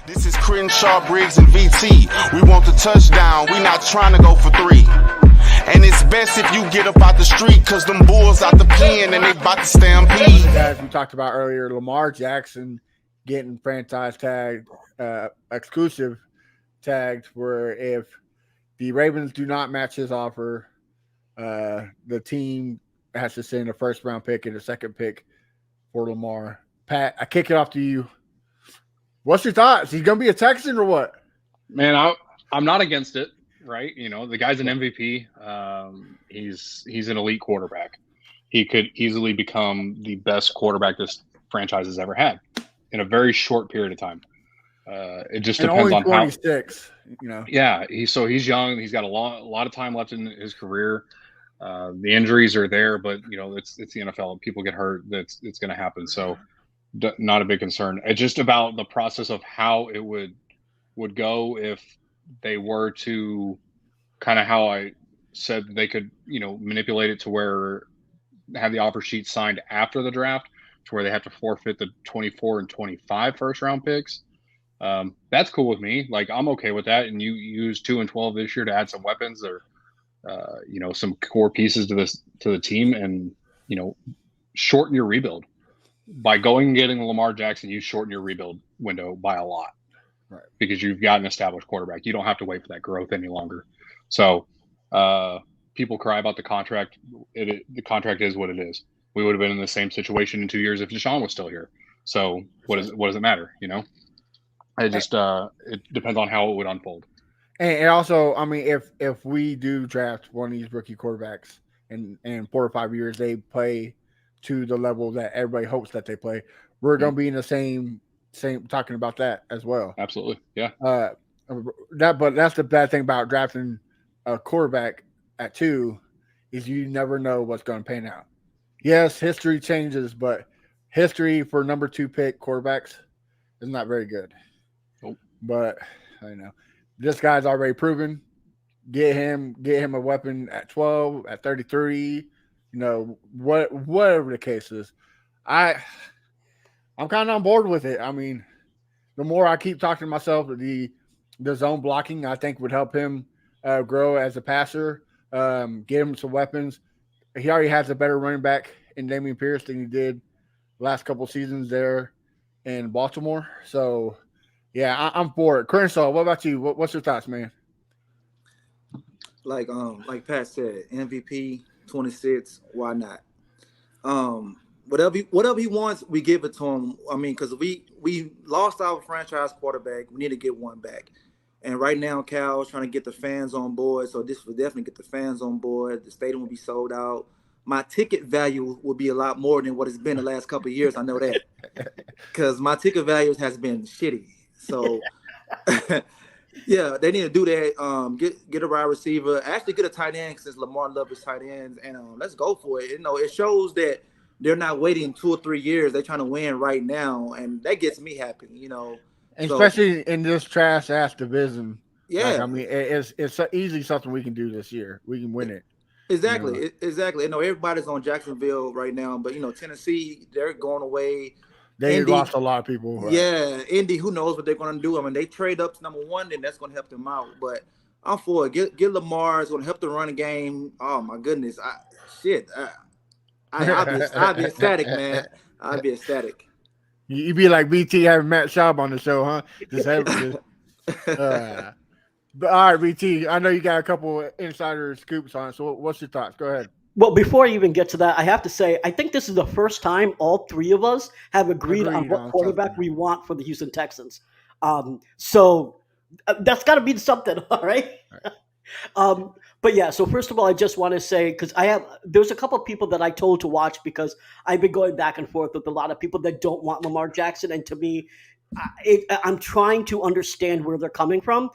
This is Crenshaw, Briggs and VT. We want the touchdown. We not trying to go for 3. And it's best if you get up out the street, cause them bulls out the pen and they about to stampede. Guys, we talked about earlier, Lamar Jackson getting franchise tagged, exclusive tagged, where if the Ravens do not match his offer, the team has to send a first round pick and a second pick for Lamar. Pat, I kick it off to you. What's your thoughts? He's going to be a Texan or what? Man, I'm not against it, right? You know, the guy's an MVP. He's an elite quarterback. He could easily become the best quarterback this franchise has ever had in a very short period of time. It just depends on 26, you know. Yeah, he's young. He's got a lot of time left in his career. The injuries are there, but you know it's the NFL. People get hurt. It's going to happen. So not a big concern. It's just about the process of how it would go if they were to kind of how I said they could, you know, manipulate it to where have the offer sheet signed after the draft to where they have to forfeit the 24 and 25 first round picks. That's cool with me. Like, I'm okay with that. And you use 2 and 12 this year to add some weapons or, you know, some core pieces to the team and, you know, shorten your rebuild. By going and getting Lamar Jackson, you shorten your rebuild window by a lot, right? Because you've got an established quarterback. You don't have to wait for that growth any longer. So people cry about the contract. The contract is what it is. We would have been in the same situation in 2 years if Deshaun was still here. So what does it matter? You know, it just it depends on how it would unfold. And also, I mean, if we do draft one of these rookie quarterbacks and in 4 or 5 years they play to the level that everybody hopes that they play, we're going to be in the same talking about that as well. Absolutely. Yeah. But that's the bad thing about drafting a quarterback at 2 is you never know what's going to pan out. Yes, history changes, but history for number 2 pick quarterbacks is not very good. Nope. But I know this guy's already proven. Get him a weapon at 12, at 33. You know, whatever the case is, I'm kind of on board with it. I mean, the more I keep talking to myself, the zone blocking I think would help him grow as a passer. Get him some weapons. He already has a better running back in Dameon Pierce than he did last couple seasons there in Baltimore. So, yeah, I'm for it. Crenshaw, what about you? What's your thoughts, man? Like Pat said, MVP. 26, why not? Whatever he wants, we give it to him. I mean, because we lost our franchise quarterback, we need to get one back. And right now, Cal's trying to get the fans on board, so this will definitely get the fans on board. The stadium will be sold out. My ticket value will be a lot more than what it's been the last couple of years. I know that because my ticket value has been shitty. So. Yeah, they need to do that. Get a wide receiver. Actually, get a tight end since Lamar loves his tight ends, and let's go for it. You know, it shows that they're not waiting 2 or 3 years. They're trying to win right now, and that gets me happy. You know, especially in this trash ass division. Yeah, like, I mean, it's easily something we can do this year. We can win it. Exactly, you know? Exactly. You know, everybody's on Jacksonville right now, but you know, Tennessee, they're going away. They lost a lot of people. Right? Yeah, Indy, who knows what they're going to do? I mean, they trade up to number 1, then that's going to help them out. But I'm for it. Get Lamar. It's going to help the running game. Oh, my goodness. I'd be ecstatic, man. I'd be ecstatic. You'd be like BT having Matt Schaub on the show, huh? Just having But all right, BT, I know you got a couple insider scoops on it. So what's your thoughts? Go ahead. Well, before I even get to that, I have to say, I think this is the first time all 3 of us have agreed on what quarterback we want for the Houston Texans. So that's got to be something, all right? But yeah, so first of all, I just want to say, because there's a couple of people that I told to watch because I've been going back and forth with a lot of people that don't want Lamar Jackson. And to me, I'm trying to understand where they're coming from.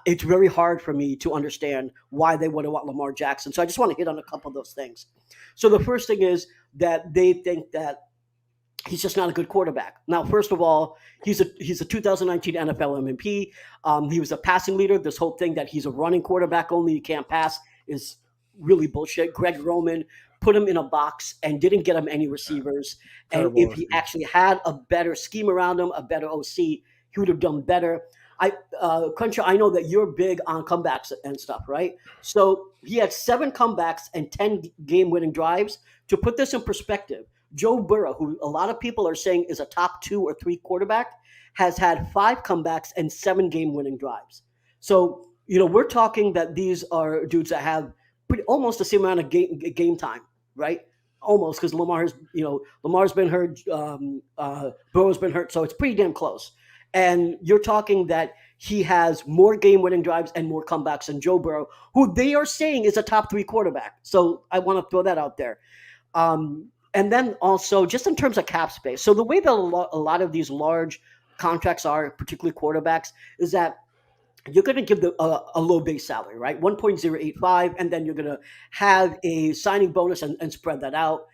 It's very hard for me to understand why they wouldn't want Lamar Jackson. So I just want to hit on a couple of those things. So the first thing is that they think that he's just not a good quarterback. Now, first of all, he's a 2019 NFL MVP. He was a passing leader. This whole thing that he's a running quarterback only, he can't pass, is really bullshit. Greg Roman put him in a box and didn't get him any receivers. And if he actually had a better scheme around him, a better OC, he would have done better. Crenshaw, I know that you're big on comebacks and stuff, right? So he had 7 comebacks and 10 game-winning drives. To put this in perspective, Joe Burrow, who a lot of people are saying is a top 2 or 3 quarterback, has had 5 comebacks and 7 game-winning drives. So, we're talking that these are dudes that have almost the same amount of game time, right? Almost, because Lamar's been hurt, Burrow's been hurt, so it's pretty damn close. And you're talking that he has more game-winning drives and more comebacks than Joe Burrow, who they are saying is a top 3 quarterback. So I want to throw that out there. And then also, just in terms of cap space, so the way that a lot of these large contracts are, particularly quarterbacks, is that you're going to give a low base salary, right? 1.085, and then you're going to have a signing bonus and spread that out.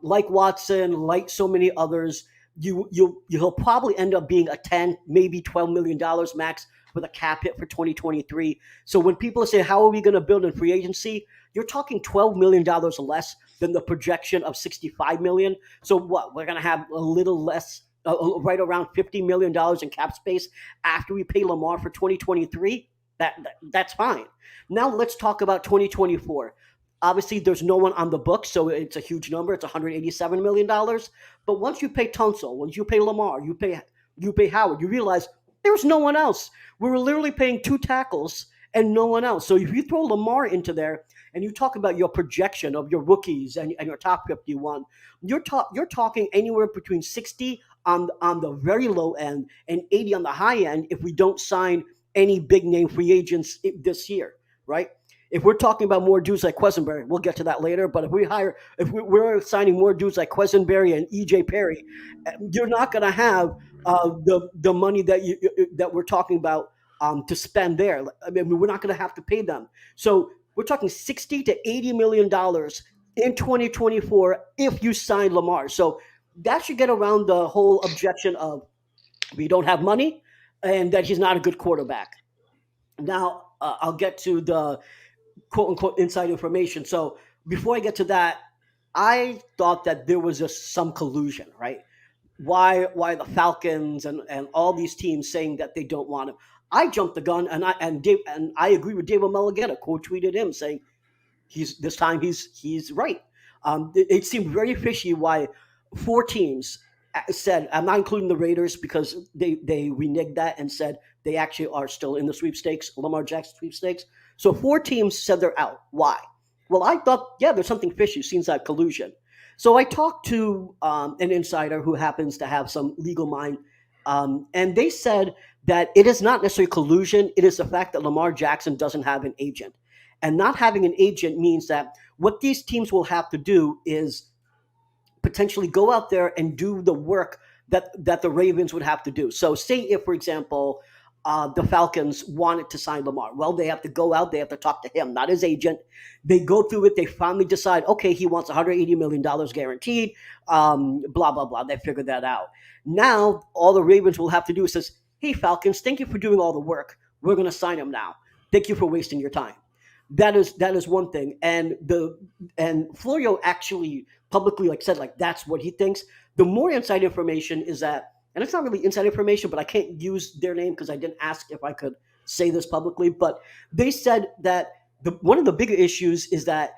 Like Watson, like so many others, you'll probably end up being a 10, maybe $12 million max with a cap hit for 2023. So when people say, how are we going to build in free agency? You're talking $12 million less than the projection of $65 million. So what? We're going to have a little less, right around $50 million in cap space after we pay Lamar for 2023. That's fine. Now let's talk about 2024. Obviously, there's no one on the books, so it's a huge number. It's $187 million. But once you pay Tunsil, once you pay Lamar, you pay Howard, you realize there's no one else. We were literally paying 2 tackles and no one else. So if you throw Lamar into there and you talk about your projection of your rookies and your top 51, you're talking anywhere between 60 on the very low end and 80 on the high end if we don't sign any big name free agents this year, right? If we're talking about more dudes like Quesenberry, we'll get to that later. But if we're signing more dudes like Quesenberry and EJ Perry, you're not going to have the money that we're talking about to spend there. I mean, we're not going to have to pay them. So we're talking $60 to $80 million in 2024 if you sign Lamar. So that should get around the whole objection of we don't have money and that he's not a good quarterback. Now, I'll get to the quote-unquote inside information. So before I get to that, I thought that there was just some collusion, right? Why the Falcons and all these teams saying that they don't want him? I jumped the gun, and I agree with David Mulligetta. Quote-tweeted him saying he's right. It seemed very fishy why 4 teams said, I'm not including the Raiders because they reneged that and said they actually are still in the sweepstakes, Lamar Jackson sweepstakes. So 4 teams said they're out. Why? Well, I thought, yeah, there's something fishy. Seems like collusion. So I talked to an insider who happens to have some legal mind, and they said that it is not necessarily collusion. It is the fact that Lamar Jackson doesn't have an agent. And not having an agent means that what these teams will have to do is potentially go out there and do the work that the Ravens would have to do. So say if, for example, the Falcons wanted to sign Lamar. Well, they have to go out. They have to talk to him, not his agent. They go through it. They finally decide, okay, he wants $180 million guaranteed, blah, blah, blah. They figured that out. Now, all the Ravens will have to do is says, hey, Falcons, thank you for doing all the work. We're going to sign him now. Thank you for wasting your time. That is one thing. And Florio actually publicly said that's what he thinks. The more inside information is that, and it's not really inside information, but I can't use their name because I didn't ask if I could say this publicly, but they said that one of the bigger issues is that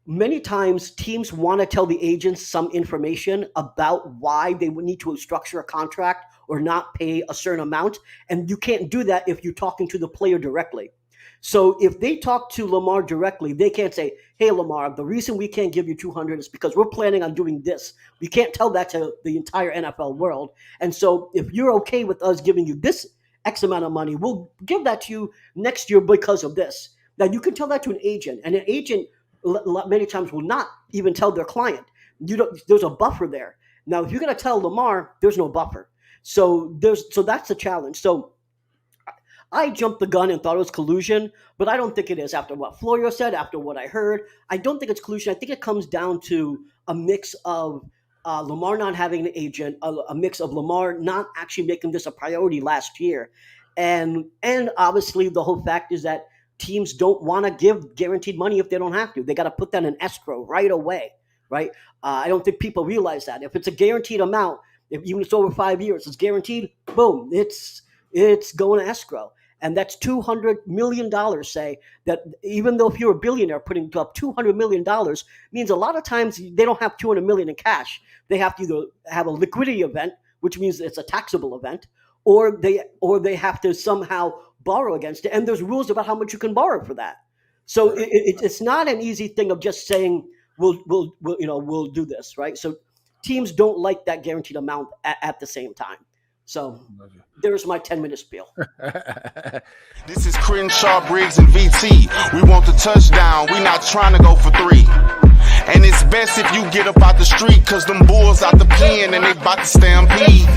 many times teams want to tell the agents some information about why they would need to structure a contract or not pay a certain amount. And you can't do that if you're talking to the player directly. So if they talk to Lamar directly, they can't say, hey, Lamar, the reason we can't give you 200 is because we're planning on doing this. We can't tell that to the entire NFL world. And so if you're okay with us giving you this X amount of money, we'll give that to you next year because of this. Now, you can tell that to an agent, and an agent many times will not even tell their client. There's a buffer there. Now, if you're going to tell Lamar, there's no buffer. So that's the challenge. So I jumped the gun and thought it was collusion, but I don't think it is. After what Florio said, after what I heard, I don't think it's collusion. I think it comes down to a mix of Lamar not having an agent, a mix of Lamar not actually making this a priority last year. And obviously the whole fact is that teams don't want to give guaranteed money if they don't have to. They got to put that in escrow right away, right? I don't think people realize that. If it's a guaranteed amount, even if it's over 5 years, it's guaranteed. Boom, it's going to escrow. And that's $200 million, say, that even though if you're a billionaire putting up $200 million means a lot of times they don't have $200 million in cash. They have to either have a liquidity event, which means it's a taxable event, or they have to somehow borrow against it. And there's rules about how much you can borrow for that. So it's not an easy thing of just saying, we'll do this, right? So teams don't like that guaranteed amount at the same time. So there's my 10-minute spiel. This is Crenshaw, Briggs and VT. We want the touchdown. We not trying to go for 3. And it's best if you get up out the street, cause them bulls out the pen and they about to stampede.